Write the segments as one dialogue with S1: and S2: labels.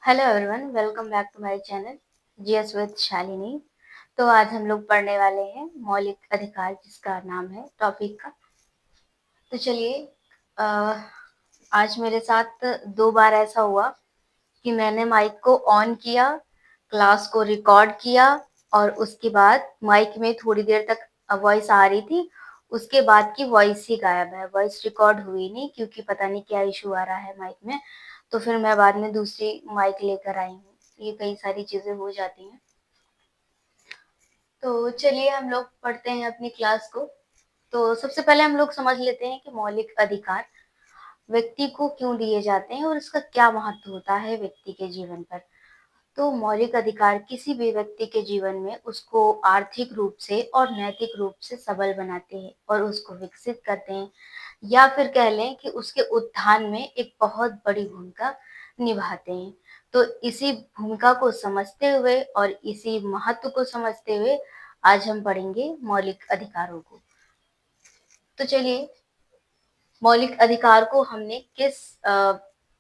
S1: Hello everyone, welcome back to my channel GS with Shalini. तो आज हम लोग पढ़ने वाले हैं मौलिक अधिकार, जिसका नाम है टॉपिक का। तो चलिए, अ, आज मेरे साथ 2 बार ऐसा हुआ कि मैंने माइक को ऑन किया, क्लास को रिकॉर्ड किया और उसके बाद माइक में थोड़ी देर तक वॉइस आ रही थी। उसके बाद की वॉइस ही गायब है, वॉइस रिकॉर्ड हुई नहीं, क्योंकि पता नहीं क्या इशू आ रहा है माइक में। तो फिर मैं बाद में दूसरी माइक लेकर आई हूँ। ये कई सारी चीजें हो जाती हैं। तो चलिए हम लोग पढ़ते हैं अपनी क्लास को। तो सबसे पहले हम लोग समझ लेते हैं कि मौलिक अधिकार व्यक्ति को क्यों दिए जाते हैं और इसका क्या महत्व होता है व्यक्ति के जीवन पर। तो मौलिक अधिकार किसी भी व्यक्ति के जीवन में उसको आर्थिक रूप से और नैतिक रूप से सबल बनाते हैं और उसको विकसित करते हैं, या फिर कह लें कि उसके उत्थान में एक बहुत बड़ी भूमिका निभाते हैं। तो इसी भूमिका को समझते हुए और इसी महत्व को समझते हुए आज हम पढ़ेंगे मौलिक अधिकारों को। तो चलिए, मौलिक अधिकार को हमने किस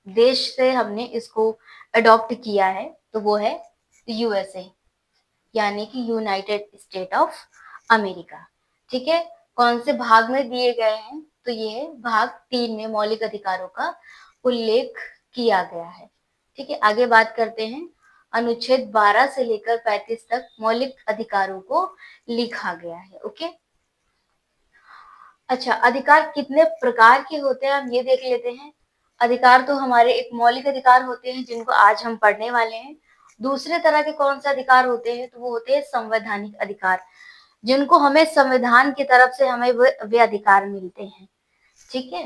S1: देश से हमने इसको अडॉप्ट किया है, तो वो है यूएसए, यानी कि यूनाइटेड स्टेट ऑफ अमेरिका। ठीक है। कौन से भाग में दिए गए हैं, तो ये भाग 3 में मौलिक अधिकारों का उल्लेख किया गया है। ठीक है, आगे बात करते हैं। अनुच्छेद 12 से लेकर 35 तक मौलिक अधिकारों को लिखा गया है। ओके। अच्छा, अधिकार कितने प्रकार के होते हैं हम ये देख लेते हैं। अधिकार तो हमारे एक मौलिक अधिकार होते हैं जिनको आज हम पढ़ने वाले हैं। दूसरे तरह के कौन से अधिकार होते हैं, तो वो होते हैं संवैधानिक अधिकार, जिनको हमें संविधान की तरफ से हमें वे अधिकार मिलते हैं। ठीक है।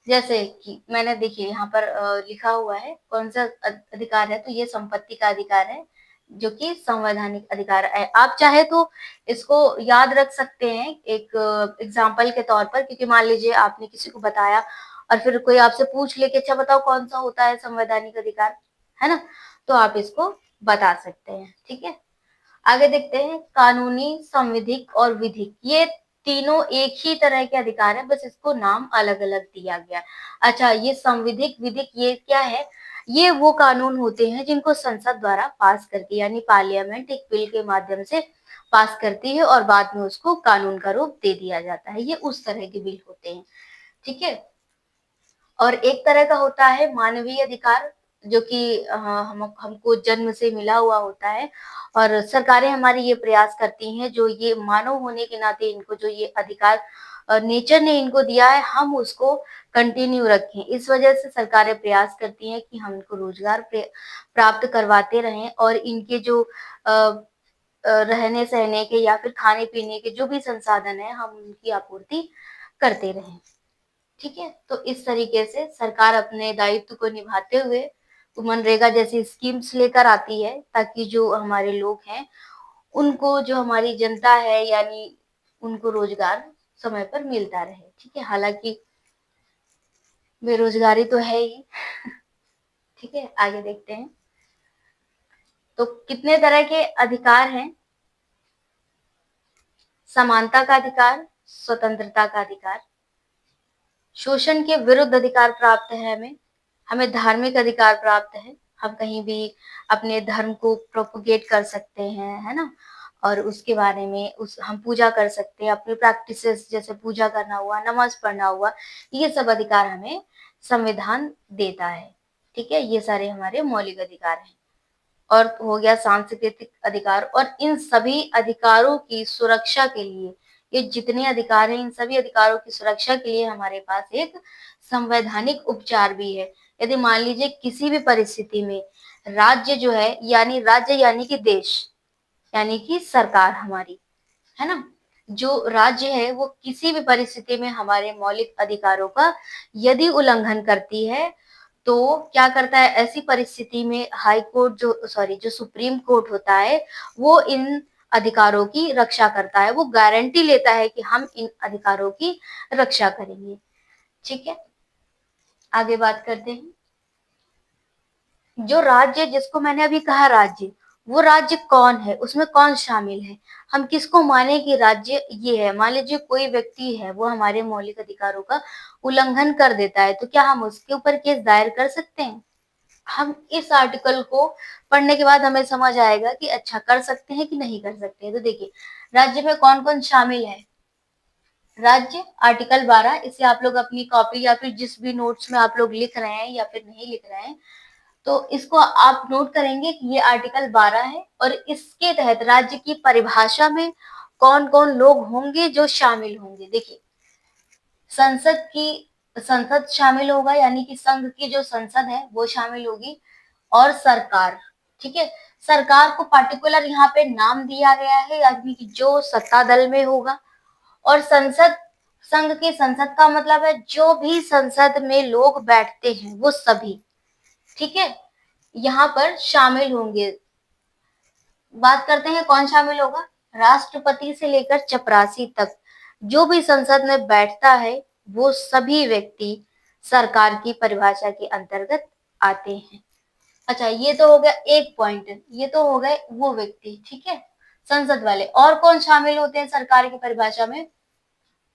S1: जैसे कि मैंने देखिए यहाँ पर लिखा हुआ है कौन सा अधिकार है, तो ये संपत्ति का अधिकार है, जो कि संवैधानिक अधिकार है। आप चाहे तो इसको याद रख सकते हैं एक एग्जाम्पल के तौर पर, क्योंकि मान लीजिए आपने किसी को बताया और फिर कोई आपसे पूछ ले कि अच्छा बताओ कौन सा होता है संवैधानिक अधिकार, है ना, तो आप इसको बता सकते हैं। ठीक है। आगे देखते हैं कानूनी, संविधिक और विधिक। ये तीनों एक ही तरह के अधिकार है, बस इसको नाम अलग अलग दिया गया। अच्छा, ये संविधिक विधिक ये क्या है? ये वो कानून होते हैं जिनको संसद द्वारा पास करके, यानी पार्लियामेंट एक बिल के माध्यम से पास करती है और बाद में उसको कानून का रूप दे दिया जाता है। ये उस तरह के बिल होते हैं। ठीक है। और एक तरह का होता है मानवीय अधिकार, जो कि हमको जन्म से मिला हुआ होता है और सरकारें हमारी ये प्रयास करती हैं, जो ये मानव होने के नाते इनको जो ये अधिकार नेचर ने इनको दिया है, हम उसको कंटिन्यू रखें। इस वजह से सरकारें प्रयास करती हैं कि हम इनको रोजगार प्राप्त करवाते रहें और इनके जो रहने सहने के या फिर खाने पीने के जो भी संसाधन है, हम उनकी आपूर्ति करते रहें। ठीक है। तो इस तरीके से सरकार अपने दायित्व को निभाते हुए मनरेगा जैसी स्कीम्स लेकर आती है, ताकि जो हमारे लोग हैं उनको, जो हमारी जनता है, यानी उनको रोजगार समय पर मिलता रहे। ठीक है। हालांकि बेरोजगारी तो है ही। ठीक है, आगे देखते हैं। तो कितने तरह के अधिकार हैं? समानता का अधिकार, स्वतंत्रता का अधिकार, शोषण के विरुद्ध अधिकार प्राप्त है हमें, हमें धार्मिक अधिकार प्राप्त है, हम कहीं भी अपने धर्म को प्रोपोगेट कर सकते हैं, है ना, और उसके बारे में हम पूजा कर सकते हैं, अपनी प्रैक्टिसेस जैसे पूजा करना हुआ, नमाज पढ़ना हुआ, ये सब अधिकार हमें संविधान देता है। ठीक है, ये सारे हमारे मौलिक अधिकार हैं। और हो गया सांस्कृतिक अधिकार, और इन सभी अधिकारों की सुरक्षा के लिए, ये जितने अधिकार हैं इन सभी अधिकारों की सुरक्षा के लिए हमारे पास एक संवैधानिक उपचार भी है। यदि मान लीजिए किसी भी परिस्थिति में राज्य जो है, यानी राज्य यानी कि देश, यानी कि सरकार हमारी, है ना, जो राज्य है वो किसी भी परिस्थिति में हमारे मौलिक अधिकारों का यदि उल्लंघन करती है, तो क्या करता है ऐसी परिस्थिति में हाई कोर्ट, जो सुप्रीम कोर्ट होता है, वो इन अधिकारों की रक्षा करता है, वो गारंटी लेता है कि हम इन अधिकारों की रक्षा करेंगे। ठीक है, आगे बात करते हैं। जो राज्य, जिसको मैंने अभी कहा राज्य, वो राज्य कौन है, उसमें कौन शामिल है, हम किसको माने कि राज्य ये है। मान लीजिए कोई व्यक्ति है, वो हमारे मौलिक अधिकारों का उल्लंघन कर देता है, तो क्या हम उसके ऊपर केस दायर कर सकते हैं? हम इस आर्टिकल को पढ़ने के बाद हमें समझ आएगा कि अच्छा कर सकते हैं कि नहीं कर सकते हैं। तो देखिए, राज्य में कौन-कौन शामिल है? राज्य आर्टिकल 12, इसे आप लोग अपनी कॉपी या फिर जिस भी नोट्स में आप लोग लिख रहे हैं या फिर नहीं लिख रहे हैं, तो इसको आप नोट करेंगे कि ये आर्टिकल 12 है और इसके तहत राज्य की परिभाषा में कौन-कौन लोग होंगे जो शामिल होंगे। देखिए, संसद शामिल होगा, यानी कि संघ की जो संसद है वो शामिल होगी, और सरकार, ठीक है। सरकार को पार्टिकुलर यहाँ पे नाम दिया गया है, यानी कि जो सत्ता दल में होगा। और संसद, संघ की संसद का मतलब है जो भी संसद में लोग बैठते हैं वो सभी, ठीक है, यहाँ पर शामिल होंगे। बात करते हैं कौन शामिल होगा। राष्ट्रपति से लेकर चपरासी तक जो भी संसद में बैठता है वो सभी व्यक्ति सरकार की परिभाषा के अंतर्गत आते हैं। अच्छा, ये तो हो गया एक पॉइंट, ये तो हो गए वो व्यक्ति, ठीक है, संसद वाले। और कौन शामिल होते हैं सरकार की परिभाषा में?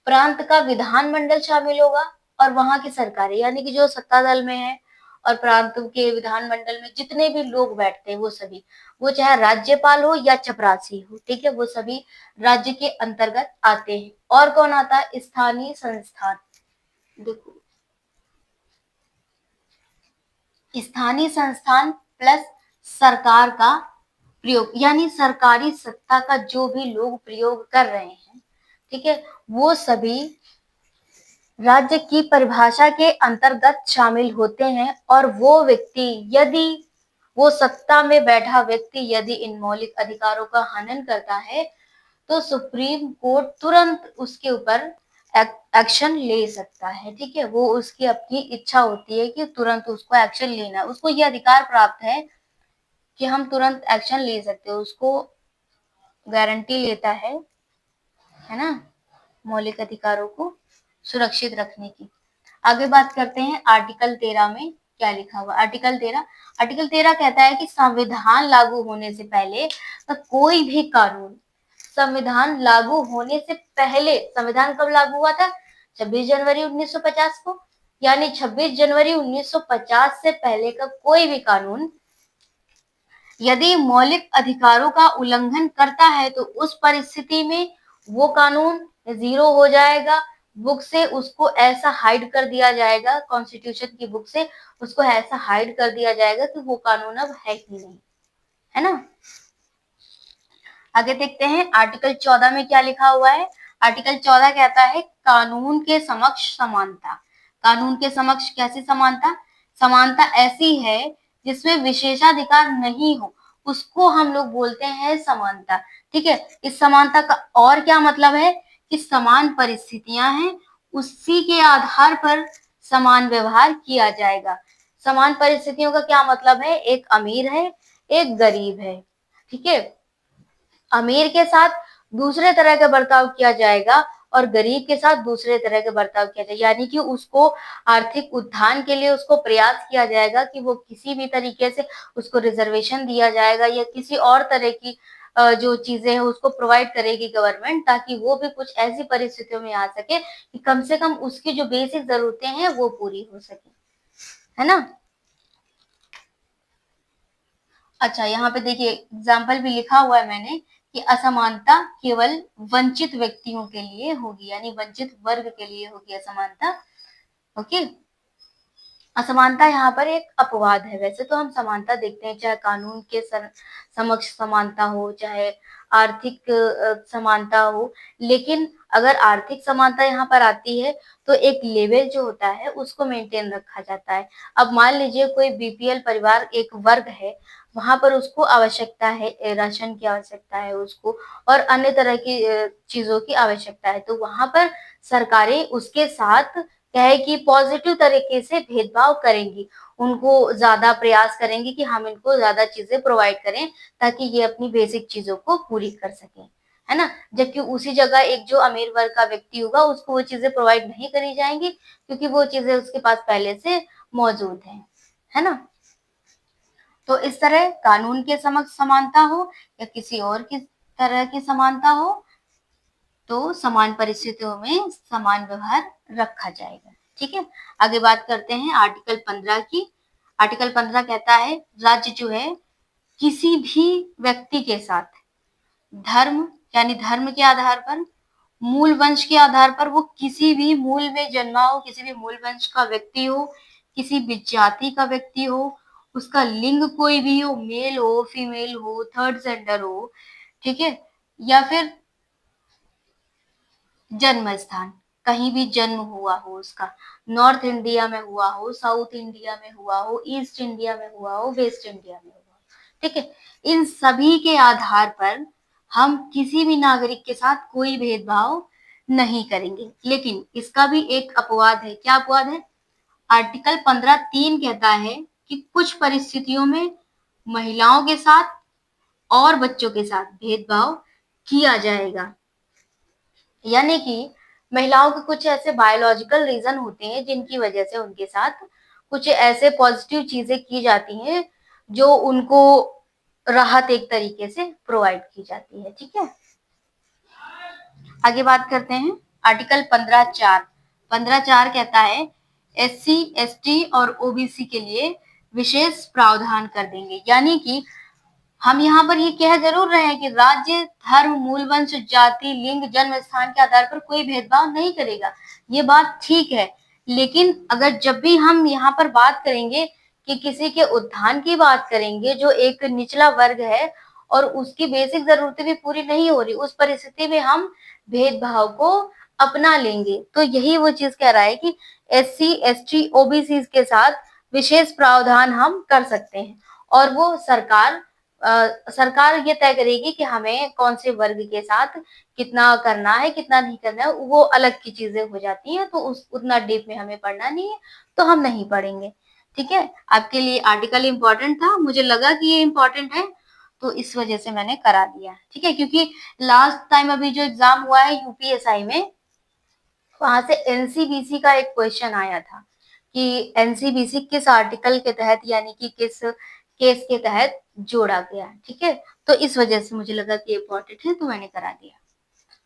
S1: प्रांत का विधानमंडल शामिल होगा और वहां की सरकारें, यानी कि जो सत्ता दल में है और प्रांत के विधानमंडल में जितने भी लोग बैठते हैं वो सभी, वो चाहे राज्यपाल हो या चपरासी हो, ठीक है, वो सभी राज्य के अंतर्गत आते हैं। और कौन आता है? स्थानीय संस्थान। देखो, स्थानीय संस्थान प्लस सरकार का प्रयोग, यानी सरकारी सत्ता का जो भी लोग प्रयोग कर रहे हैं, ठीक है, वो सभी राज्य की परिभाषा के अंतर्गत शामिल होते हैं। और वो व्यक्ति, यदि वो सत्ता में बैठा व्यक्ति यदि इन मौलिक अधिकारों का हनन करता है तो सुप्रीम कोर्ट तुरंत उसके ऊपर एक्शन ले सकता है, ठीक है। वो उसकी अपनी इच्छा होती है कि तुरंत उसको एक्शन लेना, उसको ये अधिकार प्राप्त है कि हम तुरंत एक्शन ले सकते हैं, उसको गारंटी लेता है ना, मौलिक अधिकारों को सुरक्षित रखने की। आगे बात करते हैं आर्टिकल 13 में क्या लिखा हुआ। आर्टिकल 13 कहता है कि संविधान लागू होने से पहले कोई भी कानून, संविधान लागू होने से पहले, संविधान कब लागू हुआ था? 26 जनवरी 1950 को, यानी 26 जनवरी 1950 से पहले का कोई भी कानून यदि मौलिक अधिकारों का उल्लंघन करता है तो उस परिस्थिति में वो कानून जीरो हो जाएगा, बुक से उसको ऐसा हाइड कर दिया जाएगा, कॉन्स्टिट्यूशन की बुक से उसको ऐसा हाइड कर दिया जाएगा कि वो कानून अब है ही नहीं, है ना। आगे देखते हैं आर्टिकल 14 में क्या लिखा हुआ है। आर्टिकल 14 कहता है कानून के समक्ष समानता। कानून के समक्ष कैसी समानता? समानता ऐसी है जिसमें विशेषाधिकार नहीं हो, उसको हम लोग बोलते हैं समानता, ठीक है। इस समानता का और क्या मतलब है कि समान परिस्थितियां हैं, उसी के आधार पर समान व्यवहार किया जाएगा। समान परिस्थितियों का क्या मतलब है? एक अमीर है, एक गरीब है, ठीक है, अमीर के साथ दूसरे तरह का बर्ताव किया जाएगा और गरीब के साथ दूसरे तरह का बर्ताव किया जाएगा, यानी कि उसको आर्थिक उत्थान के लिए उसको प्रयास किया जाएगा कि वो किसी भी तरीके से उसको रिजर्वेशन दिया जाएगा या किसी और तरह की जो चीजें हैं उसको प्रोवाइड करेगी गवर्नमेंट, ताकि वो भी कुछ ऐसी परिस्थितियों में आ सके कि कम से कम उसकी जो बेसिक जरूरतें हैं वो पूरी हो सके, है ना। अच्छा, यहाँ पे देखिए एग्जाम्पल भी लिखा हुआ है मैंने कि असमानता केवल वंचित व्यक्तियों के लिए होगी, यानी वंचित वर्ग के लिए होगी असमानता। ओके, असमानता यहाँ पर एक अपवाद है। वैसे तो हम समानता देखते हैं, चाहे कानून के समक्ष समानता हो, चाहे आर्थिक समानता हो, लेकिन अगर आर्थिक समानता यहाँ पर आती है तो एक लेवल जो होता है उसको मेंटेन रखा जाता है। अब मान लीजिए कोई बीपीएल परिवार एक वर्ग है, वहां पर उसको आवश्यकता है, राशन की आवश्यकता है उसको, और अन्य तरह की चीजों की आवश्यकता है, तो वहां पर सरकारें उसके साथ क्या है कि पॉजिटिव तरीके से भेदभाव करेंगी, उनको ज्यादा प्रयास करेंगी कि हम इनको ज्यादा चीजें प्रोवाइड करें ताकि ये अपनी बेसिक चीजों को पूरी कर सकें, है ना। जबकि उसी जगह एक जो अमीर वर्ग का व्यक्ति होगा उसको वो चीजें प्रोवाइड नहीं करी जाएंगी क्योंकि वो चीजें उसके पास पहले से मौजूद है ना। तो इस तरह कानून के समक्ष समानता हो या किसी और की तरह की समानता हो, तो समान परिस्थितियों में समान व्यवहार रखा जाएगा, ठीक है। आगे बात करते हैं आर्टिकल 15 की। आर्टिकल 15 कहता है राज्य जो है किसी भी व्यक्ति के साथ धर्म यानी धर्म के आधार पर, मूल वंश के आधार पर, वो किसी भी मूल में जन्मा हो, किसी भी मूल वंश का व्यक्ति हो, किसी भी जाति का व्यक्ति हो, उसका लिंग कोई भी हो, मेल हो, फीमेल हो, थर्ड जेंडर हो, ठीक है, या फिर जन्म स्थान, कहीं भी जन्म हुआ हो उसका, नॉर्थ इंडिया में हुआ हो, साउथ इंडिया में हुआ हो, ईस्ट इंडिया में हुआ हो, वेस्ट इंडिया में हुआ हो, ठीक है, इन सभी के आधार पर हम किसी भी नागरिक के साथ कोई भेदभाव नहीं करेंगे। लेकिन इसका भी एक अपवाद है। क्या अपवाद है? आर्टिकल 15(3) कहता है कि कुछ परिस्थितियों में महिलाओं के साथ और बच्चों के साथ भेदभाव किया जाएगा। यानी कि महिलाओं के कुछ ऐसे बायोलॉजिकल रीजन होते हैं जिनकी वजह से उनके साथ कुछ ऐसे पॉजिटिव चीजें की जाती हैं जो उनको राहत एक तरीके से प्रोवाइड की जाती है। ठीक है, आगे बात करते हैं। आर्टिकल 15(4) 15(4) कहता है SC, ST और OBC के लिए विशेष प्रावधान कर देंगे। यानी कि हम यहाँ पर ये कह जरूर रहे हैं कि राज्य धर्म, मूल वंश, जाति, लिंग, जन्म स्थान के आधार पर कोई भेदभाव नहीं करेगा। ये बात ठीक है, लेकिन अगर जब भी हम यहाँ पर बात करेंगे कि किसी के उत्थान की बात करेंगे जो एक निचला वर्ग है और उसकी बेसिक जरूरतें भी पूरी नहीं हो रही, उस परिस्थिति में हम भेदभाव को अपना लेंगे। तो यही वो चीज कह रहा है कि SC, ST, OBC के साथ विशेष प्रावधान हम कर सकते हैं और वो सरकार ये तय करेगी कि हमें कौन से वर्ग के साथ कितना करना है, कितना नहीं करना है, वो अलग की चीजें हो जाती हैं। तो उस उतना डीप में हमें पढ़ना नहीं है, तो हम नहीं पढ़ेंगे। ठीक है, आपके लिए आर्टिकल इंपॉर्टेंट था, मुझे लगा कि ये इंपॉर्टेंट है तो इस वजह से मैंने करा दिया। ठीक है, क्योंकि लास्ट टाइम अभी जो एग्जाम हुआ है UPSI में, वहां से NCBC का एक क्वेश्चन आया था कि NCBC किस आर्टिकल के तहत यानी कि किस केस के तहत जोड़ा गया। ठीक है, तो इस वजह से मुझे लगा कि इम्पोर्टेंट है तो मैंने करा दिया।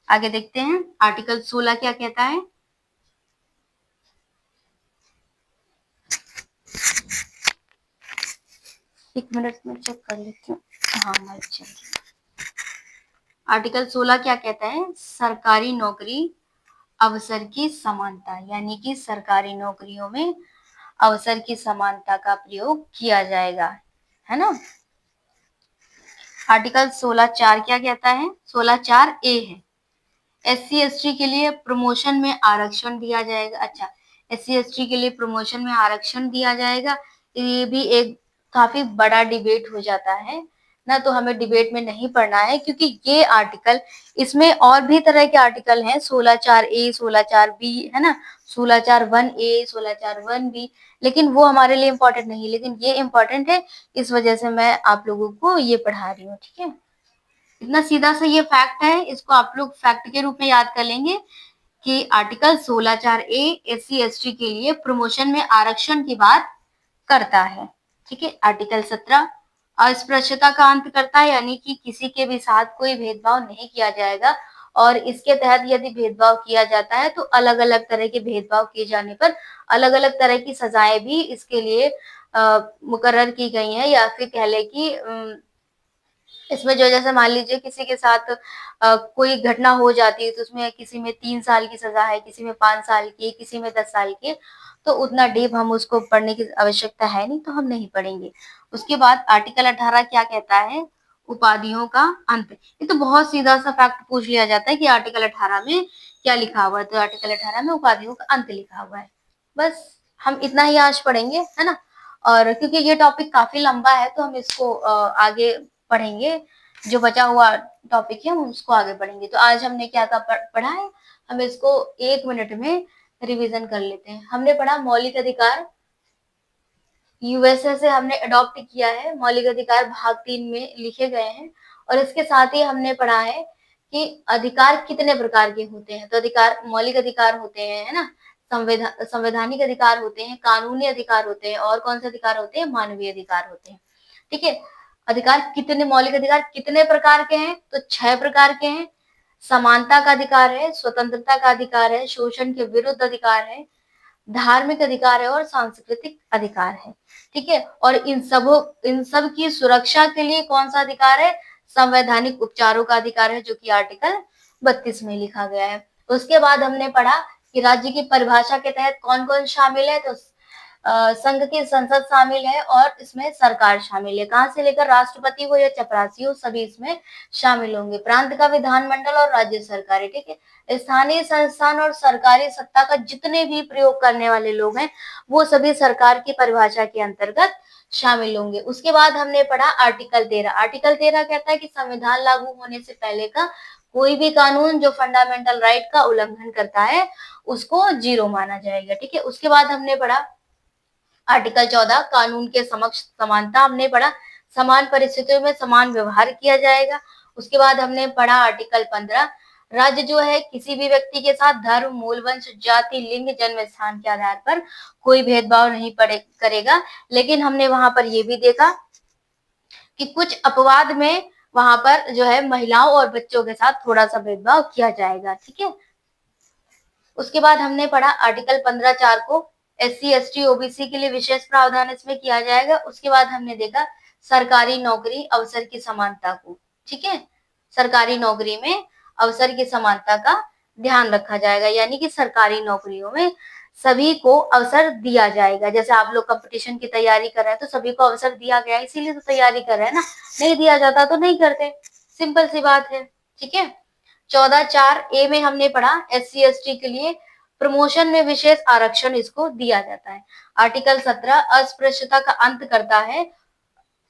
S1: आगे देखते हैं आर्टिकल 16 क्या कहता है। एक मिनट में चेक कर लेती हूँ। हाँ, मैं चल रही। आर्टिकल 16 क्या कहता है? सरकारी नौकरी अवसर की समानता, यानी कि सरकारी नौकरियों में अवसर की समानता का प्रयोग किया जाएगा, है ना। आर्टिकल 16(4) क्या कहता है? 16(4)A है, SC ST के लिए प्रमोशन में आरक्षण दिया जाएगा। अच्छा, SC ST के लिए प्रमोशन में आरक्षण दिया जाएगा, ये भी एक काफी बड़ा डिबेट हो जाता है ना, तो हमें डिबेट में नहीं पढ़ना है क्योंकि ये आर्टिकल, इसमें और भी तरह के आर्टिकल हैं, 16(4)A, 16(4)B, है ना, 16(4)(1)A, 16(4)(1)B, लेकिन वो हमारे लिए इम्पोर्टेंट नहीं, लेकिन ये इम्पोर्टेंट है, इस वजह से मैं आप लोगों को ये पढ़ा रही हूँ। ठीक है, इतना सीधा सा ये फैक्ट है, इसको आप लोग फैक्ट के रूप में याद कर लेंगे कि आर्टिकल 16(4)A SC ST के लिए प्रमोशन में आरक्षण की बात करता है। ठीक है, आर्टिकल 17 अस्पृश्यता का अंत करता है, यानी कि किसी के भी साथ कोई भेदभाव नहीं किया जाएगा और इसके तहत यदि भेदभाव किया जाता है तो अलग अलग तरह के भेदभाव किए जाने पर अलग अलग तरह की सजाएं भी इसके लिए मुकर्रर की गई हैं, या फिर कह ले कि इसमें जो, जैसे मान लीजिए किसी के साथ कोई घटना हो जाती है तो उसमें किसी में 3 साल की सजा है, किसी में 5 साल की, किसी में 10 साल की, तो उतना डीप हम उसको पढ़ने की आवश्यकता है नहीं, तो हम नहीं पढ़ेंगे। उसके बाद आर्टिकल 18 क्या कहता है? उपाधियों का अंत। ये तो बहुत सीधा सा फैक्ट पूछ लिया जाता है कि आर्टिकल 18 में क्या लिखा हुआ है, तो आर्टिकल 18 में उपाधियों का अंत लिखा हुआ है। बस हम इतना ही आज पढ़ेंगे, है ना। और क्योंकि ये टॉपिक काफी लंबा है तो हम इसको आगे पढ़ेंगे, जो बचा हुआ टॉपिक है हम उसको आगे पढ़ेंगे। तो आज हमने क्या क्या पढ़ा है, हम इसको 1 मिनट में रिवीजन कर लेते हैं। हमने पढ़ा मौलिक अधिकार, USA से हमने अडॉप्ट किया है, मौलिक अधिकार भाग 3 में लिखे गए हैं। और इसके साथ ही हमने पढ़ा है कि अधिकार कितने प्रकार के होते हैं। तो अधिकार, मौलिक अधिकार होते हैं, है ना, संवैधानिक अधिकार होते हैं, कानूनी अधिकार होते हैं, और कौन से अधिकार होते हैं? मानवीय अधिकार होते हैं। ठीक है, अधिकार कितने, मौलिक अधिकार कितने प्रकार के हैं? तो 6 प्रकार के हैं। समानता का अधिकार है, स्वतंत्रता का अधिकार है, शोषण के विरुद्ध अधिकार है, धार्मिक अधिकार है और सांस्कृतिक अधिकार है। ठीक है, और इन सब की सुरक्षा के लिए कौन सा अधिकार है? संवैधानिक उपचारों का अधिकार है, जो कि आर्टिकल 32 में लिखा गया है। उसके बाद हमने पढ़ा कि राज्य की परिभाषा के तहत कौन कौन शामिल है। तो संघ की संसद शामिल है और इसमें सरकार शामिल है। कहां से लेकर राष्ट्रपति हो या चपरासी हो, सभी इसमें शामिल होंगे। प्रांत का विधानमंडल और राज्य सरकारें, ठीक है। स्थानीय संस्थान और सरकारी सत्ता का जितने भी प्रयोग करने वाले लोग हैं, वो सभी सरकार की परिभाषा के अंतर्गत शामिल होंगे। उसके बाद हमने पढ़ा आर्टिकल 13। आर्टिकल 13 कहता है कि संविधान लागू होने से पहले का कोई भी कानून जो फंडामेंटल राइट का उल्लंघन करता है, उसको जीरो माना जाएगा। ठीक है, उसके बाद हमने पढ़ा आर्टिकल 14 कानून के समक्ष समानता। हमने पढ़ा समान परिस्थितियों में समान व्यवहार किया जाएगा। उसके बाद हमने पढ़ा आर्टिकल 15 राज्य जो है किसी भी व्यक्ति के साथ धर्म, मूल वंश, जाति, लिंग, जन्म स्थान के आधार पर कोई भेदभाव नहीं करेगा। लेकिन हमने वहां पर यह भी देखा कि कुछ अपवाद में वहां पर जो है महिलाओं और बच्चों के साथ थोड़ा सा भेदभाव किया जाएगा। ठीक है, उसके बाद हमने पढ़ा आर्टिकल 15(4) को SC, ST, OBC के लिए विशेष प्रावधान इसमें किया जाएगा। उसके बाद हमने देखा सरकारी नौकरी अवसर की समानता को। ठीक है, सरकारी नौकरी में अवसर की समानता का ध्यान रखा जाएगा, यानी कि सरकारी नौकरियों में सभी को अवसर दिया जाएगा। जैसे आप लोग कंपटीशन की तैयारी कर रहे हैं तो सभी को अवसर दिया गया, इसीलिए तो तैयारी कर रहे हैं ना। नहीं दिया जाता तो नहीं करते, सिंपल सी बात है। ठीक है, 14(4) में हमने पढ़ा SC, ST के लिए प्रमोशन में विशेष आरक्षण इसको दिया जाता है। आर्टिकल 17 अस्पृश्यता का अंत करता है।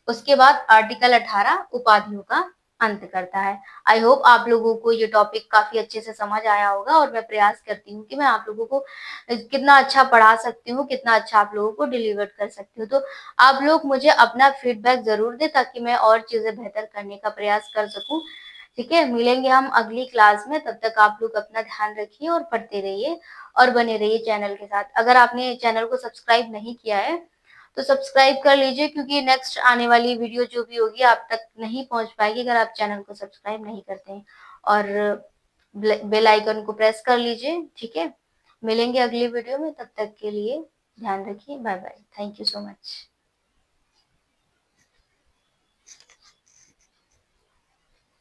S1: उसके बाद आर्टिकल 18 उपाधियों का अंत करता है। आई होप आप लोगों को ये टॉपिक काफी अच्छे से समझ आया होगा, और मैं प्रयास करती हूँ कि मैं आप लोगों को कितना अच्छा पढ़ा सकती हूँ, कितना अच्छा आप लोगों को डिलीवर कर सकती हूँ। तो आप लोग मुझे अपना फीडबैक जरूर दें, ताकि मैं और चीजें बेहतर करने का प्रयास कर सकूं। ठीक है, मिलेंगे हम अगली क्लास में। तब तक आप लोग अपना ध्यान रखिए और पढ़ते रहिए और बने रहिए चैनल के साथ। अगर आपने चैनल को सब्सक्राइब नहीं किया है तो सब्सक्राइब कर लीजिए, क्योंकि नेक्स्ट आने वाली वीडियो जो भी होगी आप तक नहीं पहुंच पाएगी अगर आप चैनल को सब्सक्राइब नहीं करते हैं। और बेल आइकन को प्रेस कर लीजिए। ठीक है, मिलेंगे अगली वीडियो में, तब तक के लिए ध्यान रखिए। Bye bye, thank you so much.